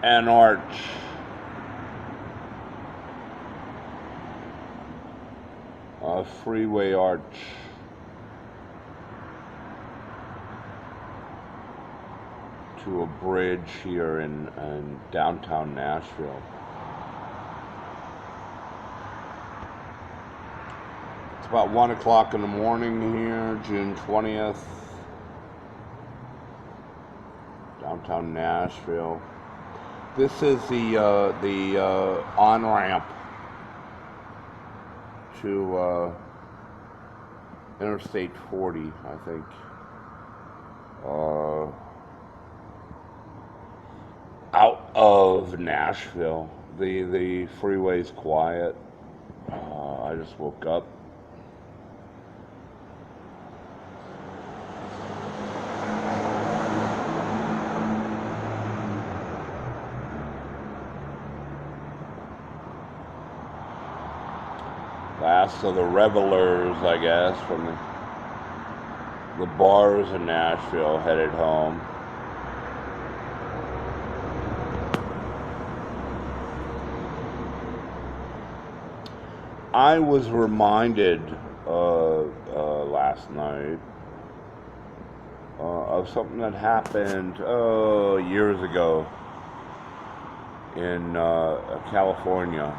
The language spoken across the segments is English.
an arch, a freeway arch to a bridge here in downtown Nashville. It's about 1 o'clock in the morning here, June 20th, downtown Nashville. This is the on-ramp to Interstate 40, I think. Out of Nashville. The freeway's quiet. I just woke up. Last of the revelers, I guess, from the bars in Nashville headed home. I was reminded last night of something that happened years ago in California,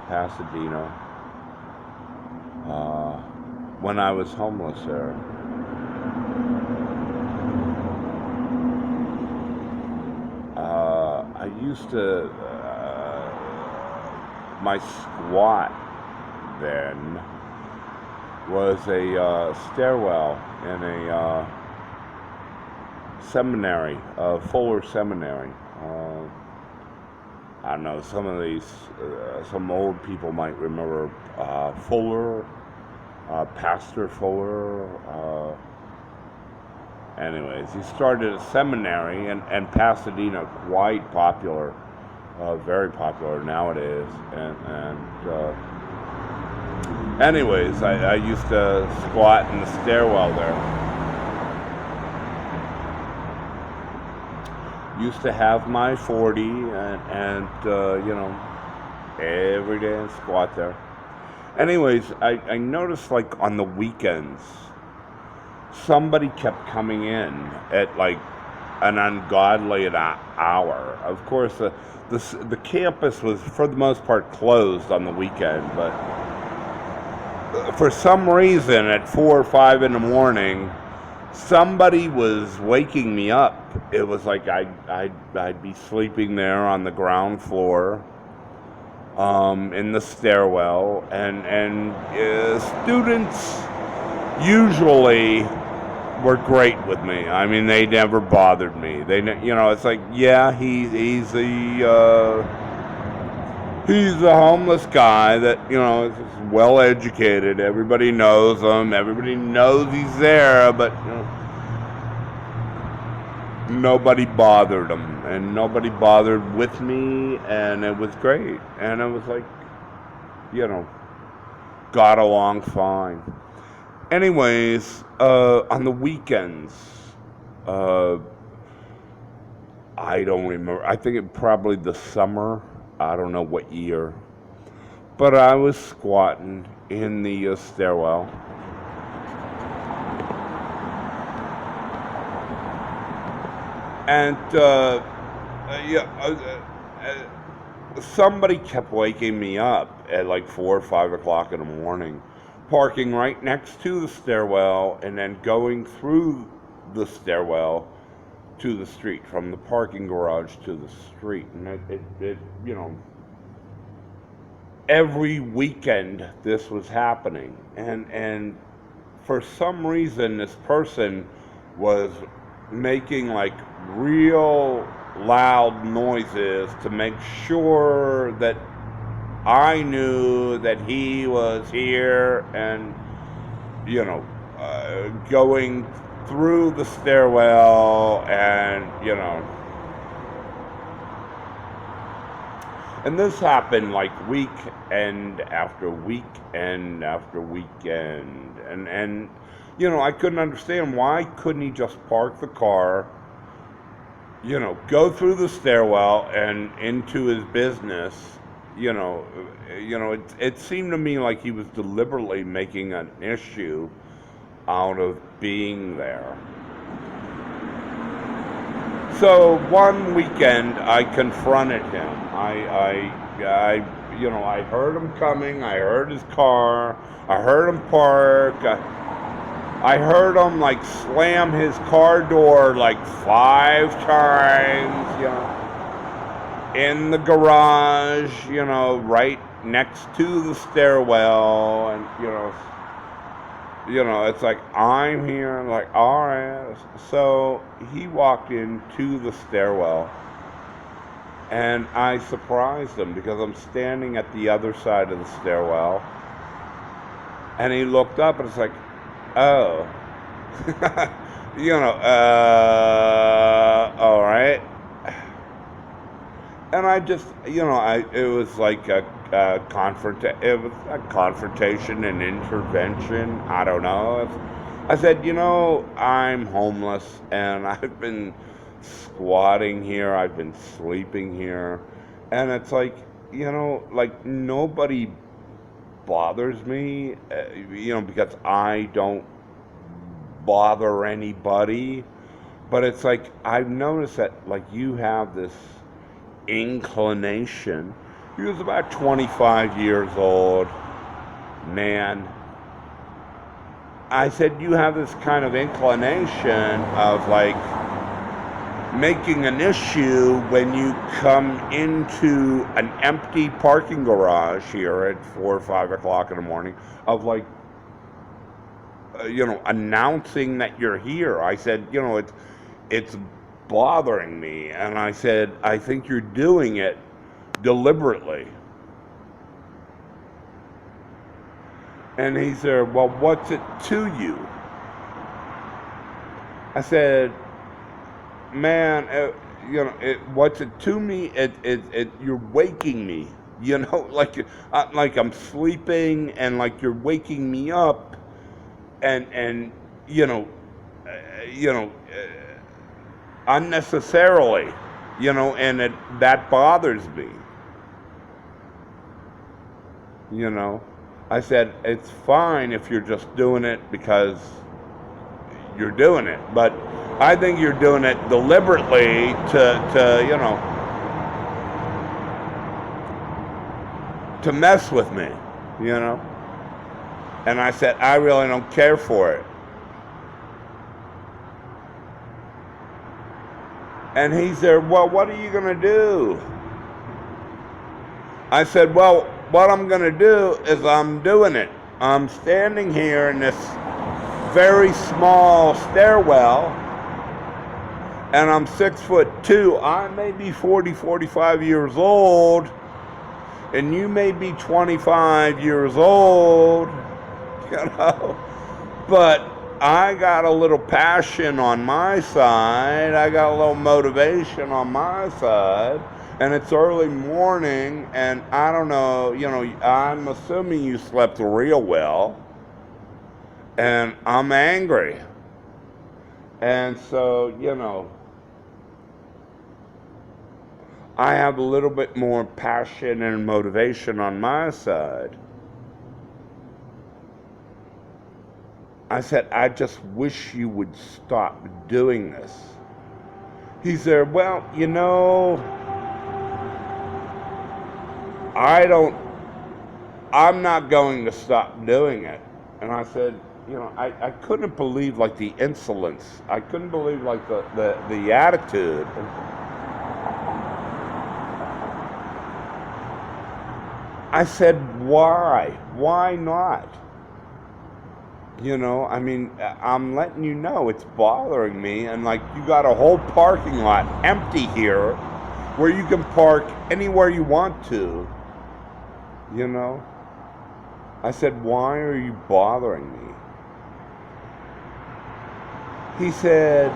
Pasadena, when I was homeless there. I used to, my squat then was a stairwell in a seminary, Fuller Seminary. I don't know, some of these, some old people might remember Fuller, Pastor Fuller. Anyways, he started a seminary in Pasadena, quite popular, very popular nowadays. Anyways, I used to squat in the stairwell there. Used to have my 40 and you know, every day I squat there. Anyways, I noticed like on the weekends, somebody kept coming in at like an ungodly hour. Of course, the campus was for the most part closed on the weekend, but for some reason at 4 or 5 in the morning, somebody was waking me up. It was like I'd be sleeping there on the ground floor, in the stairwell, and students usually were great with me. I mean, they never bothered me. It's like, yeah, he's a homeless guy that, is well educated. Everybody knows him. Everybody knows he's there, but nobody bothered him, and nobody bothered with me, and it was great. And it was like, got along fine. Anyways, on the weekends, I don't remember. I think it probably the summer. I don't know what year. But I was squatting in the stairwell. And somebody kept waking me up at like 4 or 5 o'clock in the morning, parking right next to the stairwell, and then going through the stairwell to the street, from the parking garage to the street. And it every weekend this was happening, and for some reason this person was making like real loud noises to make sure that I knew that he was here, and going through the stairwell, and and this happened like weekend after weekend after weekend, and I couldn't understand, why couldn't he just park the car, go through the stairwell and into his business. It seemed to me like he was deliberately making an issue out of being there. So one weekend I confronted him. I heard him coming. I heard his car. I heard him park. I heard him like slam his car door like 5 times, in the garage, right next to the stairwell, and it's like, I'm here, and like, all right. So he walked into the stairwell, and I surprised him because I'm standing at the other side of the stairwell, and he looked up, and it's like, oh, all right. And I just, it was like it was a confrontation and intervention. I don't know. I said, I'm homeless, and I've been squatting here. I've been sleeping here. And it's like, like nobody bothers me, because I don't bother anybody. But it's like, I've noticed that, like, you have this inclination. He was about 25 years old, man. I said, you have this kind of inclination of like making an issue when you come into an empty parking garage here at 4 or 5 o'clock in the morning, of like, announcing that you're here. I said, it's bothering me. And I said, I think you're doing it deliberately. And he said, well, what's it to you? I said, man, what's it to me? You're waking me, like I'm sleeping, and like you're waking me up, and unnecessarily, and that bothers me. I said, it's fine if you're just doing it because you're doing it, but I think you're doing it deliberately to mess with me, And I said, I really don't care for it. And he said, well, what are you going to do? I said, well, what I'm going to do is I'm doing it. I'm standing here in this very small stairwell, and I'm 6'2". I may be 40, 45 years old, and you may be 25 years old, but I got a little passion on my side. I got a little motivation on my side. And it's early morning, and I don't know, I'm assuming you slept real well. And I'm angry. And so, I have a little bit more passion and motivation on my side. I said, I just wish you would stop doing this. He said, well, I'm not going to stop doing it. And I said, I couldn't believe like the insolence. I couldn't believe like the attitude. I said, why? Why not? I'm letting you know it's bothering me, and like you got a whole parking lot empty here where you can park anywhere you want to. I said, why are you bothering me? He said,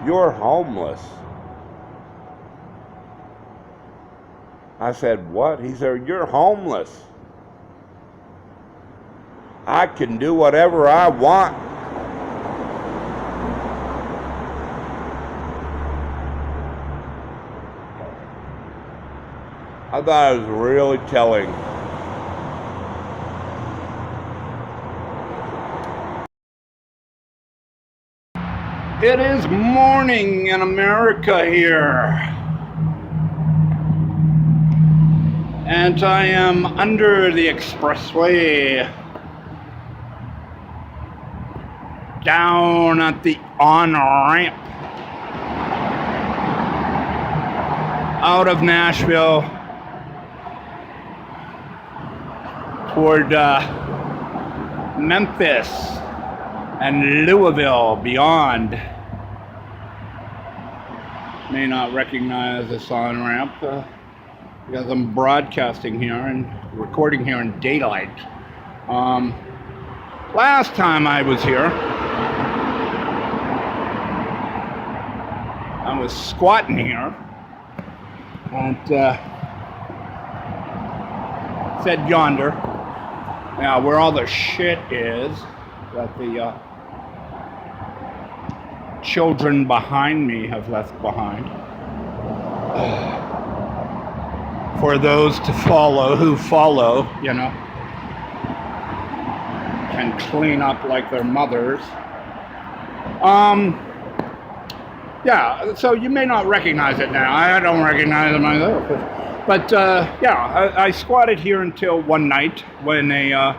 you're homeless. I said, what? He said, you're homeless. I can do whatever I want. I thought it was really telling. It is morning in America here. And I am under the expressway down at the on-ramp out of Nashville toward Memphis and Louisville beyond. May not recognize this on-ramp because I'm broadcasting here and recording here in daylight. Last time I was here, I was squatting here and said yonder. Now, where all the shit is that the children behind me have left behind. For those to follow who follow, you know, can clean up like their mothers. Yeah, so you may not recognize it now. I don't recognize it myself. But yeah, I squatted here until one night when a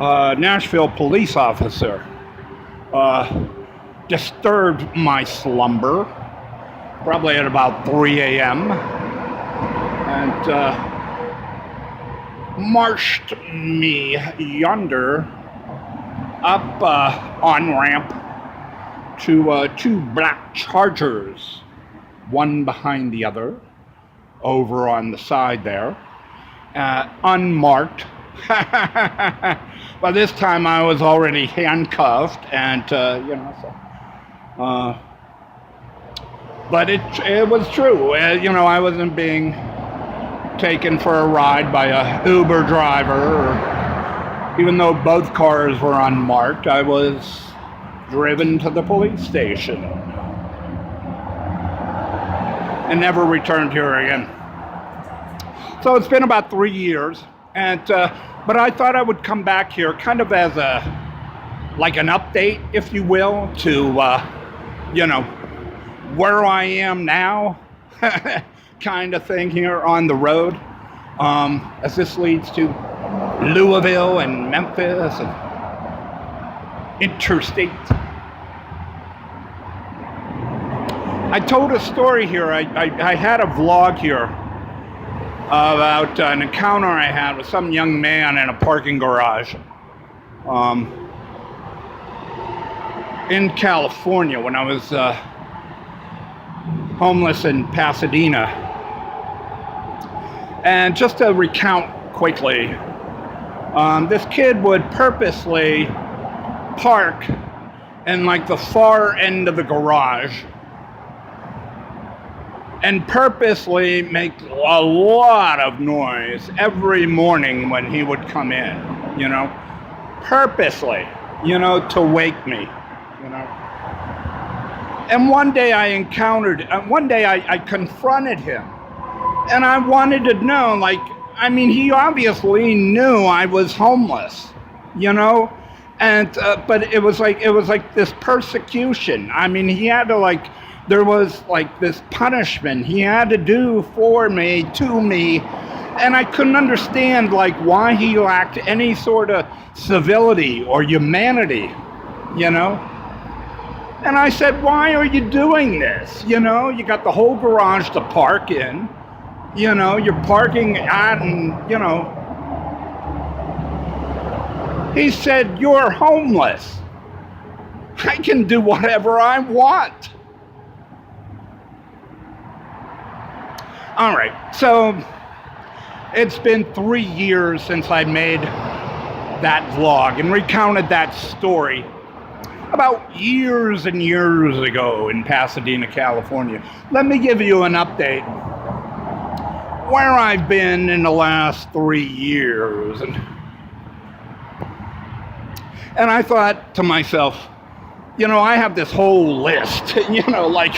Nashville police officer disturbed my slumber, probably at about 3 a.m. and marched me yonder up on-ramp to two black Chargers, one behind the other, over on the side there, unmarked. By this time I was already handcuffed, and you know, so. But it was true. You know, I wasn't being taken for a ride by a Uber driver, or, even though both cars were unmarked, I was driven to the police station and never returned here again. So it's been about 3 years, and but I thought I would come back here kind of as like an update, if you will, to you know, where I am now, kind of thing here on the road, as this leads to Louisville and Memphis and interstate. I told a story here. I had a vlog here about an encounter I had with some young man in a parking garage in California when I was homeless in Pasadena. And just to recount quickly, this kid would purposely park in like the far end of the garage and purposely make a lot of noise every morning when he would come in, you know, purposely, you know, to wake me, you know. And one day I confronted him, and I wanted to know, like, I mean, he obviously knew I was homeless, you know, and but it was like this persecution. I mean, he had to, like, there was like this punishment he had to do for me, to me, and I couldn't understand like why he lacked any sort of civility or humanity, you know. And I said, why are you doing this? You know, you got the whole garage to park in, you know, you're parking at, and, you know. He said, you're homeless. I can do whatever I want. All right, so it's been 3 years since I made that vlog and recounted that story about years and years ago in Pasadena, California. Let me give you an update where I've been in the last 3 years. And I thought to myself, you know, I have this whole list, you know, like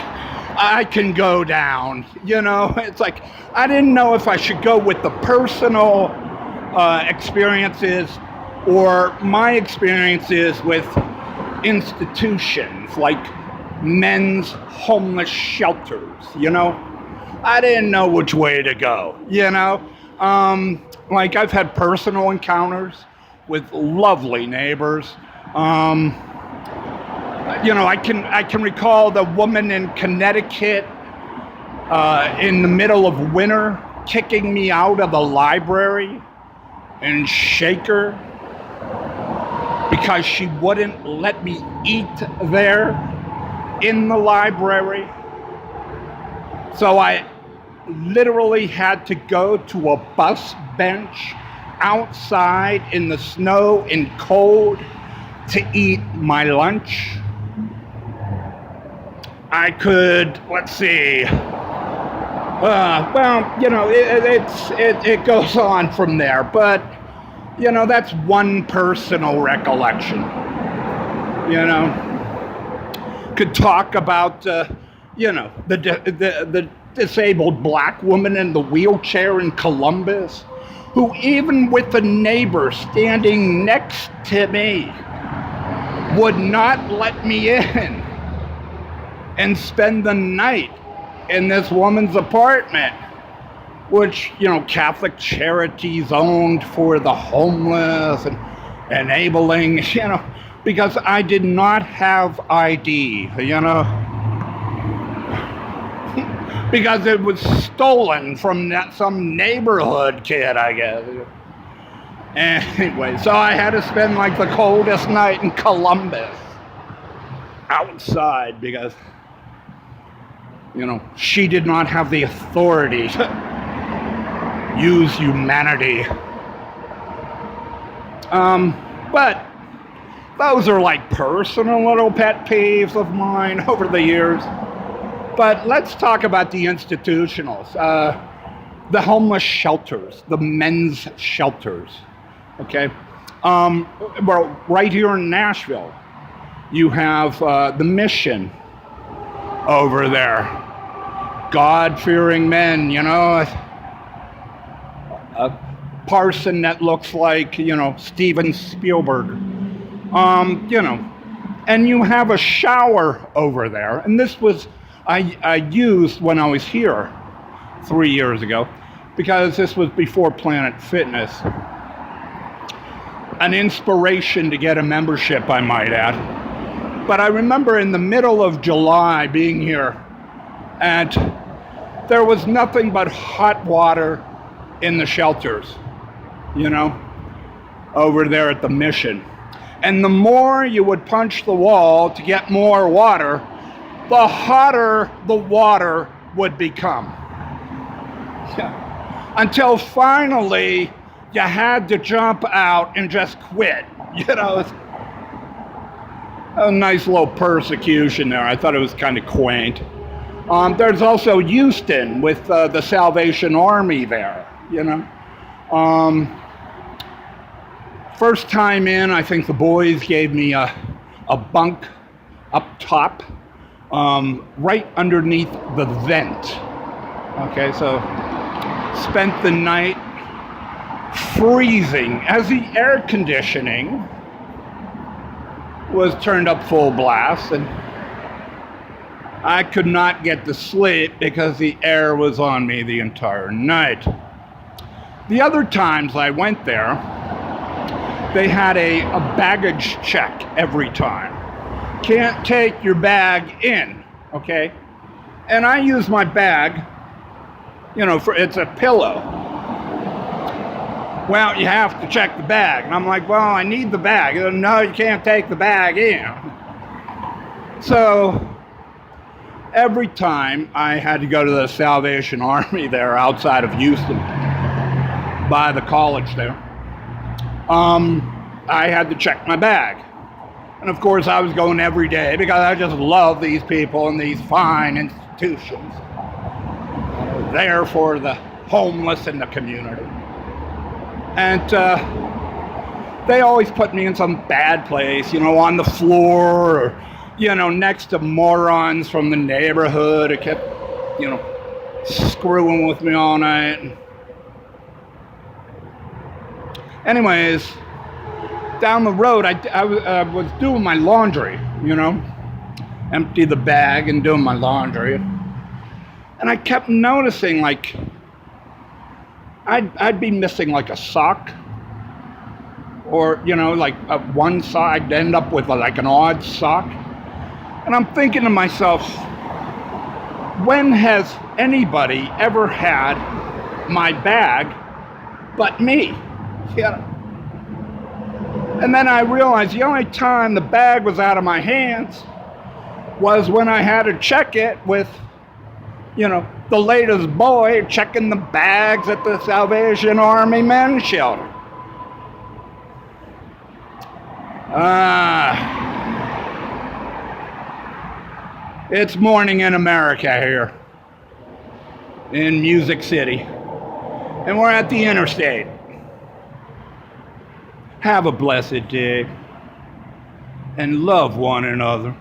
I can go down. It's like I didn't know if I should go with the personal experiences or my experiences with institutions like men's homeless shelters. I didn't know which way to go. Like I've had personal encounters with lovely neighbors. I can recall the woman in Connecticut in the middle of winter kicking me out of the library in Shaker because she wouldn't let me eat there in the library. So I literally had to go to a bus bench outside in the snow and cold to eat my lunch. I could, let's see, it goes on from there, but, that's one personal recollection, Could talk about, the disabled black woman in the wheelchair in Columbus, who even with the neighbor standing next to me, would not let me in and spend the night in this woman's apartment, which, Catholic Charities owned for the homeless and enabling, because I did not have ID, because it was stolen from some neighborhood kid, I guess. Anyway, so I had to spend like the coldest night in Columbus outside because, she did not have the authority to use humanity. But those are like personal little pet peeves of mine over the years. But let's talk about the institutionals, the homeless shelters, the men's shelters. Okay, well, right here in Nashville, you have the Mission over there. God-fearing men, a parson that looks like, Steven Spielberg, and you have a shower over there. And this was, I used when I was here 3 years ago, because this was before Planet Fitness. An inspiration to get a membership, I might add. But I remember in the middle of July being here, and there was nothing but hot water in the shelters, over there at the Mission. And the more you would punch the wall to get more water, the hotter the water would become. Yeah. Until finally, you had to jump out and just quit. It's a nice little persecution there. I thought it was kind of quaint. There's also Houston with the Salvation Army there, First time in, I think the boys gave me a bunk up top, right underneath the vent. Okay, so spent the night freezing as the air conditioning was turned up full blast, and I could not get to sleep because the air was on me the entire night. The other times I went there, they had a baggage check every time. Can't take your bag in, okay? And I use my bag, it's a pillow. Well, you have to check the bag. And I'm like, well, I need the bag. No, you can't take the bag in. So every time I had to go to the Salvation Army there outside of Houston, by the college there, I had to check my bag. And of course I was going every day because I just love these people and these fine institutions. There for the homeless in the community. And they always put me in some bad place, on the floor or next to morons from the neighborhood who kept, screwing with me all night. Anyways, down the road, I was doing my laundry, empty the bag and doing my laundry. And I kept noticing, like, I'd be missing like a sock, or, like one sock. I'd end up with like an odd sock. And I'm thinking to myself, when has anybody ever had my bag but me? And then I realized the only time the bag was out of my hands was when I had to check it with, the latest boy checking the bags at the Salvation Army men's shelter. It's morning in America here, in Music City, and we're at the interstate. Have a blessed day, and love one another.